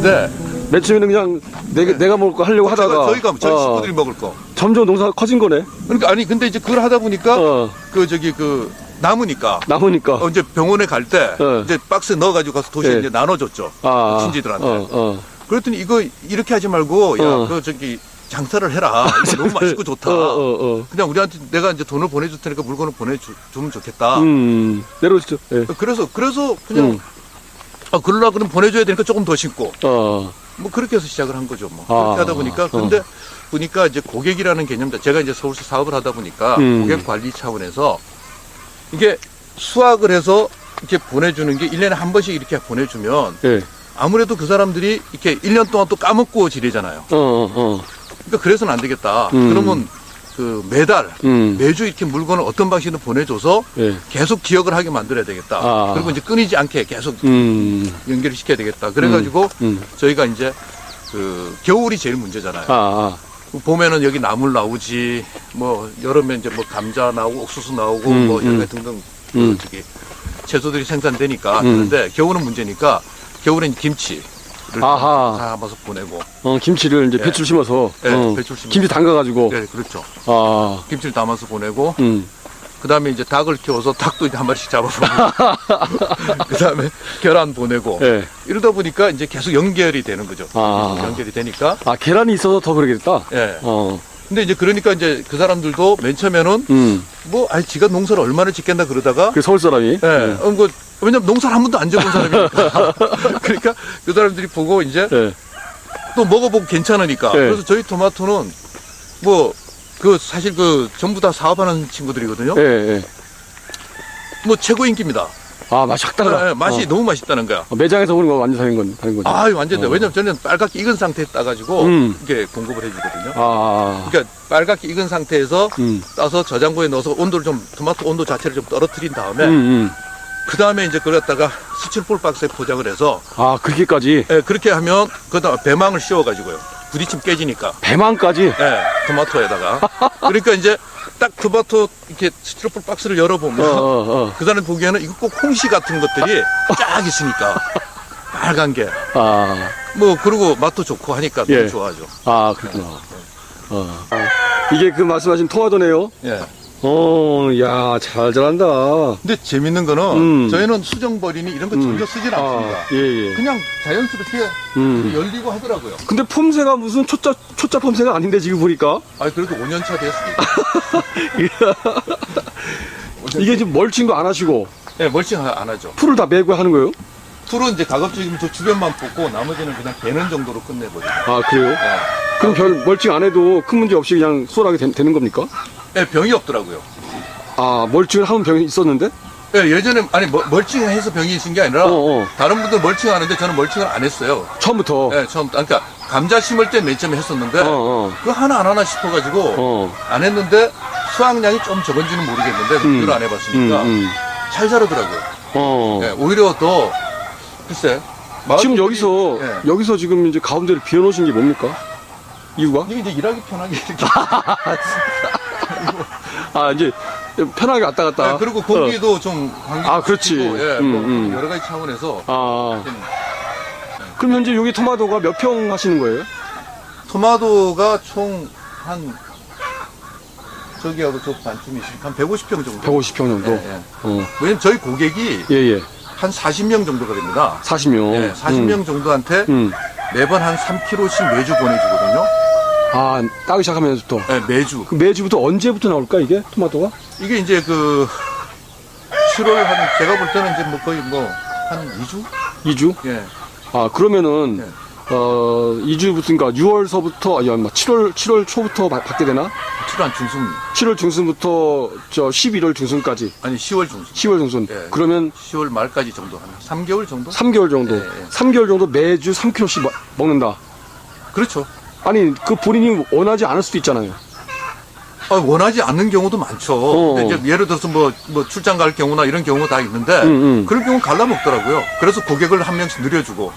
했는데 맨 처음에는 그냥 내가 먹을 거 하려고 하다가 저희 식구들이 먹을 거. 점점 농사가 커진 거네. 그러니까 아니 근데 이제 그걸 하다 보니까 남으니까 이제 병원에 갈 때 이제 박스에 넣어가지고 가서 도시에 이제 나눠줬죠. 친지들한테. 그랬더니 이거 이렇게 하지 말고 야 장사를 해라. 이거 너무 맛있고 좋다. 그냥 우리한테 내가 이제 돈을 보내줄 테니까 물건을 보내주면 좋겠다. 내려오시죠. 예. 그래서 그냥 그러려 그럼 보내줘야 되니까 조금 더 심고. 뭐 그렇게 해서 시작을 한 거죠. 뭐 그렇게 하다 보니까 근데 보니까 이제 고객이라는 개념도 제가 이제 서울서 사업을 하다 보니까 고객 관리 차원에서 이게 수확을 해서 이렇게 보내주는 게 1년에 한 번씩 이렇게 보내주면 아무래도 그 사람들이 이렇게 1년 동안 또 까먹고 지내잖아요. 그러니까 그래서는 안 되겠다. 그러면 그 매달 매주 이렇게 물건을 어떤 방식으로 보내줘서 계속 기억을 하게 만들어야 되겠다. 그리고 이제 끊이지 않게 계속 연결을 시켜야 되겠다. 그래가지고 저희가 이제 그 겨울이 제일 문제잖아요. 봄에는 여기 나물 나오지, 뭐 여름에 이제 뭐 감자 나오고 옥수수 나오고 뭐 여러 가지 등등 채소들이 생산되니까 그런데 겨울은 문제니까 겨울엔 김치를 담아서 보내고. 김치를 이제 배추 심어서. 배추 심어서. 김치 담가가지고. 네, 그렇죠. 김치를 담아서 보내고. 그 다음에 이제 닭을 키워서 닭도 이제 한 마리씩 잡아보고. 그 다음에 계란 보내고. 이러다 보니까 이제 계속 연결이 되는 거죠. 연결이 되니까. 계란이 있어서 더 그러겠다. 근데 이제 그러니까 이제 그 사람들도 맨 처음에는 지가 농사를 얼마나 짓겠나 그러다가. 그 서울 사람이. 왜냐면 농사를 한 번도 안 지어본 사람이니까. 그러니까 그 사람들이 보고 이제 또 먹어보고 괜찮으니까. 그래서 저희 토마토는 사실 전부 다 사업하는 친구들이거든요. 뭐 최고 인기입니다. 맛이 확 달라. 맛이 너무 맛있다는 거야. 매장에서 보는 거 완전 다른 거지. 완전. 왜냐면 저는 빨갛게 익은 상태에 따가지고 이렇게 공급을 해주거든요. 그러니까 빨갛게 익은 상태에서 따서 저장고에 넣어서 토마토 온도 자체를 좀 떨어뜨린 다음에 그 다음에 이제 그걸 갖다가 스티로폼 박스에 포장을 해서. 그렇게까지? 그렇게 하면 그다음 배망을 씌워가지고요. 부딪히면 깨지니까. 배망까지? 토마토에다가. 그러니까 이제 딱 토마토 이렇게 스티로폼 박스를 열어보면 그 사람 보기에는 이거 꼭 홍시 같은 것들이 쫙 있으니까 빨간 게. 그리고 맛도 좋고 하니까 너무 좋아하죠. 그렇구나. 이게 그 말씀하신 토마토네요? 야, 잘 자란다. 근데 재밌는 거는 저희는 수정버리니 이런 거 전혀 쓰질 않습니다. 그냥 자연스럽게 열리고 하더라고요. 근데 폼새가 무슨 초짜 폼새가 아닌데 지금 보니까. 그래도 5년차 됐습니다. 이게 지금 멀칭도 안 하시고. 멀칭 안 하죠. 풀을 다 매고 하는 거예요? 풀은 이제 가급적이면 저 주변만 뽑고 나머지는 그냥 베는 정도로 끝내버려요. 그래요? 그럼 별 멀칭 안 해도 큰 문제 없이 그냥 수월하게 되는 겁니까? 병이 없더라고요. 멀칭을 하면 병이 있었는데? 예전에 멀칭해서 병이 있은 게 아니라 다른 분들 멀칭하는데 저는 멀칭을 안 했어요. 처음부터? 처음부터. 그러니까 감자 심을 때 맨 처음에 했었는데 그거 하나 안 하나 싶어가지고 안 했는데 수확량이 좀 적은지는 모르겠는데 비교를 안 해봤으니까 잘 자라더라고요. 오히려 더 글쎄. 지금 여기서 지금 이제 가운데를 비워놓으신 게 뭡니까? 이유가? 이게 이제 일하기 편하게 이렇게. 이제 편하게 왔다 갔다. 그리고 공기도 좀 그렇지. 여러 가지 차원에서. 그럼 현재 여기 토마토가 몇 평 하시는 거예요? 토마토가 총 저기하고 저 반쯤이 한 150평 정도. 150평 정도? 왜냐면 저희 고객이 한 40명 정도가 됩니다. 40명? 40명 정도한테 매번 한 3kg씩 매주 보내주거든요. 따기 시작하면서부터? 매주. 매주부터 언제부터 나올까, 이게? 토마토가? 이게 이제 7월 제가 볼 때는 이제 거의 한 2주? 2주? 그러면은, 2주부터, 그러니까 6월서부터, 7월 초부터 받게 되나? 7월 중순. 7월 중순부터 11월 중순까지. 아니, 10월 중순. 10월 중순. 그러면 10월 말까지 정도 한 3개월 정도? 3개월 정도. 3개월 정도 매주 3kg씩 먹는다. 그렇죠. 아니, 본인이 원하지 않을 수도 있잖아요. 원하지 않는 경우도 많죠. 근데 이제 예를 들어서 출장 갈 경우나 이런 경우가 다 있는데, 그런 경우는 갈라먹더라고요. 그래서 고객을 한 명씩 늘려주고.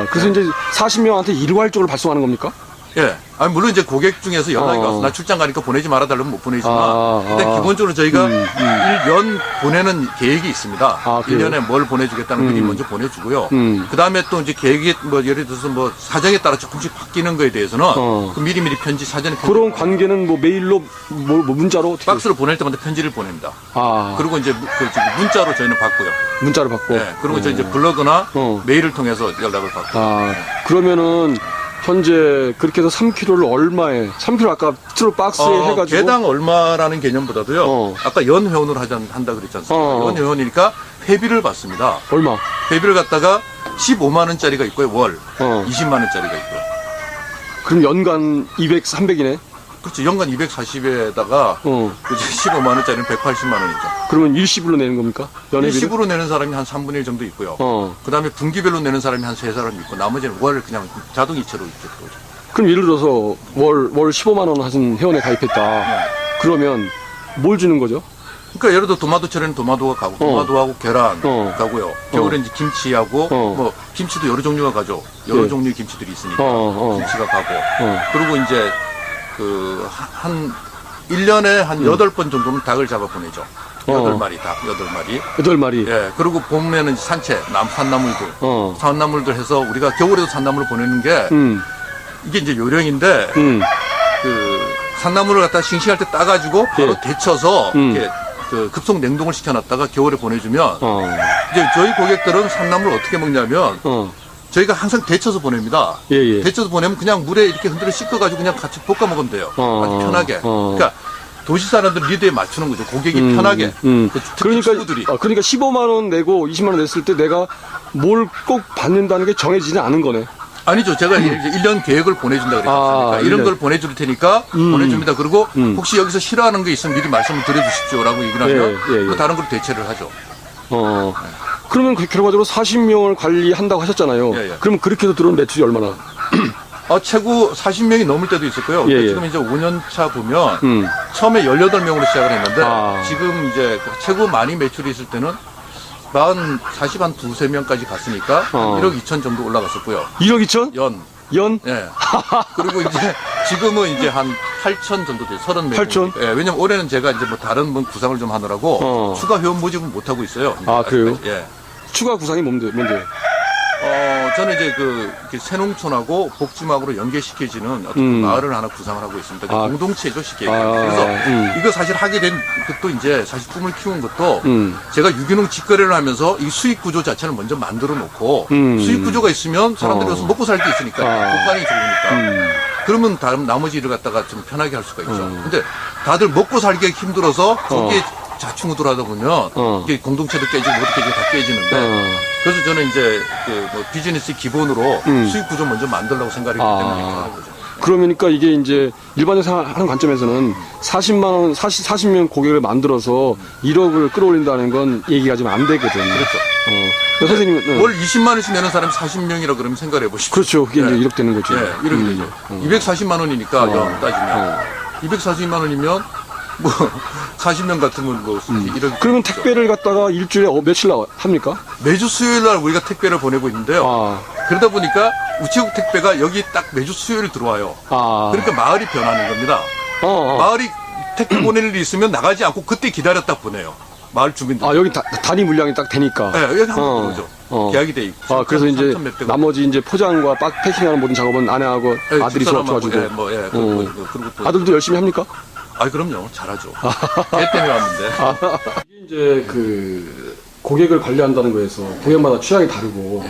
그래서 이제 40명한테 일괄적으로 발송하는 겁니까? 예. 아니, 물론 이제 고객 중에서 연락이 와서 나 출장 가니까 보내지 말아달라면 못 보내지만, 근데 기본적으로 저희가 1년 보내는 계획이 있습니다. 1년에 뭘 보내주겠다는 미리 먼저 보내주고요. 그 다음에 또 이제 계획이 뭐 예를 들어서 뭐 사정에 따라 조금씩 바뀌는 거에 대해서는 그 미리미리 사전에 그런 관계는 뭐 메일로 뭐 문자로 어떻게 박스를 보낼 때마다 편지를 보냅니다. 그리고 이제 문자로 저희는 받고요. 문자로 받고. 네. 그리고 이제 블로그나 메일을 통해서 연락을 받고. 그러면은 현재 그렇게 해서 3kg를 얼마에 3kg 아까 트로 박스에 해가지고 개당 얼마라는 개념보다도요. 아까 연 회원으로 한다 그랬지 않습니까? 연 회원이니까 회비를 받습니다. 얼마? 회비를 갖다가 15만 원짜리가 있고요. 월 20만 원짜리가 있고요. 그럼 연간 200, 300이네. 그렇죠. 연간 240에다가 15만 원짜리는 180만 원이죠. 그러면 일시불로 내는 겁니까? 연회비를? 일시불로 내는 사람이 한 3분의 1 정도 있고요. 그 다음에 분기별로 내는 사람이 한 3사람 있고 나머지는 월 그냥 자동이체로 이렇게 들어오죠. 그럼 예를 들어서 월 15만 원 하신 회원에 가입했다. 그러면 뭘 주는 거죠? 그러니까 예를 들어 도마도철에는 도마도가 가고 도마도하고 계란 가고요. 겨울에 이제 김치하고 뭐 김치도 여러 종류가 가죠. 여러 종류의 김치들이 있으니까 김치가 가고 그리고 이제 한 1년에 한 8번 정도는 닭을 잡아 보내죠. 8마리 닭, 8마리. 8마리. 예. 그리고 봄에는 산채, 산나물들. 산나물들 해서 우리가 겨울에도 산나물을 보내는 게 이게 이제 요령인데 산나물을 갖다 싱싱할 때 따가지고 바로 데쳐서 이렇게 급속 냉동을 시켜놨다가 겨울에 보내주면 이제 저희 고객들은 산나물을 어떻게 먹냐면 저희가 항상 데쳐서 보냅니다. 데쳐서 보내면 그냥 물에 이렇게 흔들어 씻어가지고 그냥 같이 볶아 먹으면 돼요. 아주 편하게. 그러니까 도시 사람들 리드에 맞추는 거죠. 고객이 편하게. 그러니까 15만 원 내고 20만 원 냈을 때 내가 뭘 꼭 받는다는 게 정해지지 않은 거네. 아니죠. 제가 이제 1년 계획을 보내준다 그랬습니까? 이런 걸 보내줄 테니까 보내줍니다. 그리고 혹시 여기서 싫어하는 게 있으면 미리 말씀을 드려주십시오라고 얘기를 하면 또 다른 걸 대체를 하죠. 그러면 결과적으로 40명을 관리한다고 하셨잖아요. 그럼 그렇게 해서 들어온 매출이 얼마나? 최고 40명이 넘을 때도 있었고요. 지금 이제 5년 차 보면 처음에 18명으로 시작을 했는데 지금 이제 최고 많이 매출이 있을 때는 40, 한 두세 명까지 갔으니까 1억 2천 정도 올라갔었고요. 1억 2천? 연? 예. 그리고 이제 지금은 이제 한 8천 정도 돼요. 30명. 8천? 예. 왜냐면 올해는 제가 이제 뭐 다른 구상을 좀 하느라고 추가 회원 모집은 못 하고 있어요. 그래요? 예. 추가 구상이 뭔데요? 저는 이제 이렇게 새농촌하고 복지막으로 연계시켜지는 어떤 마을을 하나 구상을 하고 있습니다. 공동체죠, 쉽게 얘기하면. 그래서 이거 사실 하게 된 것도 이제 사실 꿈을 키운 것도 제가 유기농 직거래를 하면서 이 수익 구조 자체를 먼저 만들어 놓고 수익 구조가 있으면 사람들이 와서 먹고 살 게 있으니까 고관이 좋으니까. 그러면 다른 나머지 일을 갖다가 좀 편하게 할 수가 있죠. 근데 다들 먹고 살기 힘들어서 거기에 자충우돌 하다 보면 이게 공동체도 깨지고 모두 깨지고 다 깨지는데 그래서 저는 이제 뭐 비즈니스 기본으로 수익 구조 먼저 만들려고 생각했기 때문에 이렇게 하는 거죠. 그러니까 이게 이제 일반적으로 하는 관점에서는 40명 고객을 만들어서 1억을 끌어올린다는 건 얘기가 좀 안 되거든. 그렇죠. 선생님은 월 20만 원씩 내는 사람이 40명이라 그러면 생각해 보십시오. 그렇죠. 그게 이제 1억 되는 거죠. 1억이 되죠. 240만 원이니까 따지면 240만 원이면 뭐 40명 같으면 뭐 1억. 그러면 택배를 갖다가 일주일에 며칠 합니까? 매주 수요일 날 우리가 택배를 보내고 있는데요. 그러다 보니까 우체국 택배가 여기 딱 매주 수요일 들어와요. 그러니까 마을이 변하는 겁니다. 마을이 택배 보낼 일이 있으면 나가지 않고 그때 기다렸다 보내요. 마을 주민들. 여기 단위 물량이 딱 되니까. 네, 여기 한번 들어오죠. 계약이 돼 있고. 그래서 이제 나머지 이제 포장과 패킹하는 모든 작업은 아내하고 아들이 도와주고. 그리고 또 아들도 열심히 합니까? 그럼요. 잘하죠. 애 때문에 왔는데. 이게 이제 고객을 관리한다는 거에서 고객마다 취향이 다르고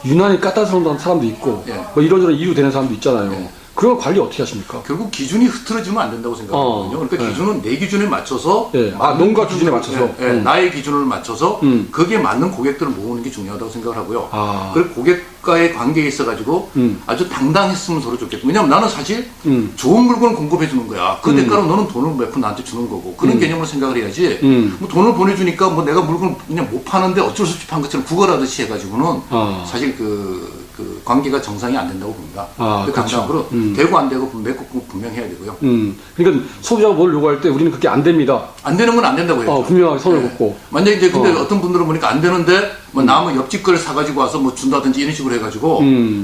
유난히 까다로운 사람도 있고 뭐 이런저런 이유 되는 사람도 있잖아요. 그런 관리 어떻게 하십니까? 결국 기준이 흐트러지면 안 된다고 생각하거든요. 그러니까 기준은 내 기준에 맞춰서 농가 기준에 맞춰서 나의 기준을 맞춰서 거기에 맞는 고객들을 모으는 게 중요하다고 생각을 하고요. 그리고 고객과의 관계에 있어가지고 아주 당당했으면 서로 좋겠고. 왜냐하면 나는 사실 좋은 물건을 공급해 주는 거야. 그 대가로 너는 돈을 몇 푼 나한테 주는 거고 그런 개념으로 생각을 해야지. 뭐 돈을 보내주니까 뭐 내가 물건을 그냥 못 파는데 어쩔 수 없이 판 것처럼 구걸하듯이 해가지고는 사실 그 관계가 정상이 안 된다고 봅니다. 아, 당장으로 되고 안 되고 맺고 분명해야 되고요. 그러니까 소비자가 뭘 요구할 때 우리는 그게 안 됩니다. 안 되는 건 안 된다고 해요. 분명하게 선을 긋고. 만약에 이제 근데 어떤 분들은 보니까 안 되는데 뭐 남은 옆집 걸 사가지고 와서 뭐 준다든지 이런 식으로 해가지고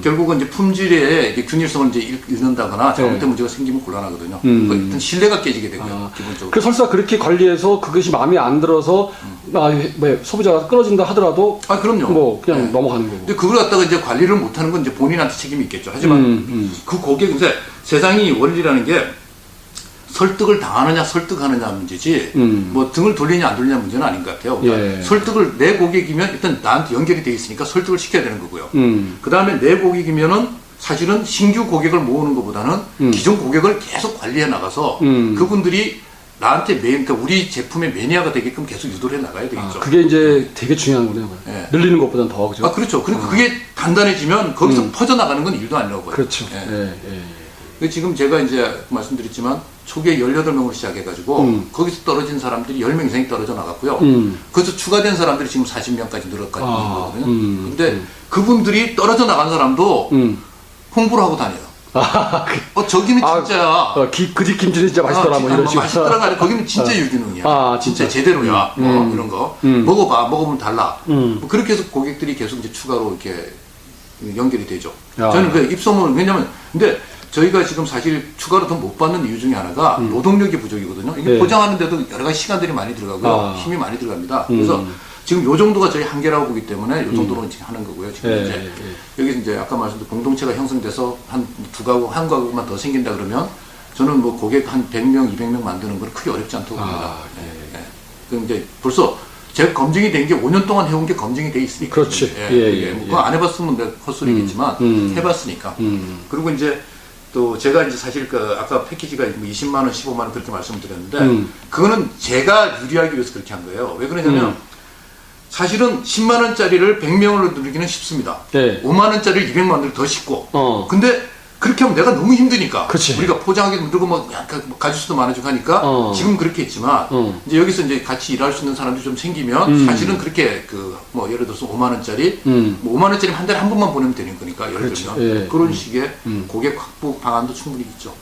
결국은 이제 품질에 이제 균일성을 이제 잃는다거나 잘못된 문제가 생기면 곤란하거든요. 그러니까 일단 신뢰가 깨지게 되고요. 기본적으로. 그 설사 그렇게 관리해서 그것이 마음에 안 들어서 뭐 소비자가 끊어진다 하더라도 그럼요. 뭐 그냥 넘어가는 거고. 근데 그걸 갖다가 이제 관리를 못하는 건 이제 본인한테 책임이 있겠죠. 하지만 그 고객 이제 세상이 원리라는 게 설득을 당하느냐 설득하느냐 문제지 뭐 등을 돌리냐 안 돌리냐 문제는 아닌 것 같아요. 그러니까 설득을 내 고객이면 일단 나한테 연결이 돼 있으니까 설득을 시켜야 되는 거고요. 그 다음에 내 고객이면은 사실은 신규 고객을 모으는 것보다는 기존 고객을 계속 관리해 나가서 그분들이 나한테 그러니까 우리 제품의 매니아가 되게끔 계속 유도를 해 나가야 되겠죠. 그게 이제 되게 중요한 거네요. 네. 늘리는 것보다는 더 그죠. 그렇죠. 그리고 그게 단단해지면 거기서 퍼져나가는 건 일도 아니라고 봐요. 그렇죠. 지금 제가 이제 말씀드렸지만 초기에 18명으로 시작해가지고 거기서 떨어진 사람들이 10명 이상이 떨어져 나갔고요. 거기서 추가된 사람들이 지금 40명까지 늘어가고 있는 거거든요. 근데 그분들이 떨어져 나간 사람도 홍보를 하고 다녀요. 저기는 진짜야. 그 집 김치는 진짜 맛있더라. 뭐 이런 식으로. 맛있더라. 거기는 진짜 유기농이야. 진짜 제대로야. 뭐 이런 거. 먹어봐. 먹어보면 달라. 뭐 그렇게 해서 고객들이 계속 이제 추가로 이렇게 연결이 되죠. 저는 그 입소문, 왜냐면, 근데 저희가 지금 사실 추가로 더 못 받는 이유 중에 하나가 노동력이 부족이거든요. 이게 포장하는데도 여러 가지 시간들이 많이 들어가고요. 힘이 많이 들어갑니다. 그래서 지금 요 정도가 저희 한계라고 보기 때문에 요 정도로 지금 하는 거고요. 지금 이제 여기서 이제 아까 말씀드린 공동체가 형성돼서 한 한 가구만 더 생긴다 그러면 저는 뭐 고객 한 100명, 200명 만드는 건 크게 어렵지 않다고 봅니다. 그럼 이제 벌써 제가 검증이 된 게 5년 동안 해온 게 검증이 돼 있으니까. 그렇지. 뭐 그거 안 해봤으면 내가 헛소리겠지만 해봤으니까. 그리고 이제 또 제가 이제 사실 그 아까 패키지가 20만 원, 15만 원 그렇게 말씀드렸는데 그거는 제가 유리하기 위해서 그렇게 한 거예요. 왜 그러냐면 사실은 10만 원짜리를 100명으로 누르기는 쉽습니다. 5만 원짜리를 200만 원을 더 싣고. 근데 그렇게 하면 내가 너무 힘드니까. 그치. 우리가 포장하기 힘들고 뭐 약간 가짓수도 많아지고 하니까 지금 그렇게 했지만 이제 여기서 이제 같이 일할 수 있는 사람들이 좀 생기면 사실은 그렇게 그 뭐 예를 들어서 5만 원짜리 뭐 5만 원짜리 한 달에 한 번만 보내면 되는 거니까 예를 들면 그런 식의 고객 확보 방안도 충분히 있죠.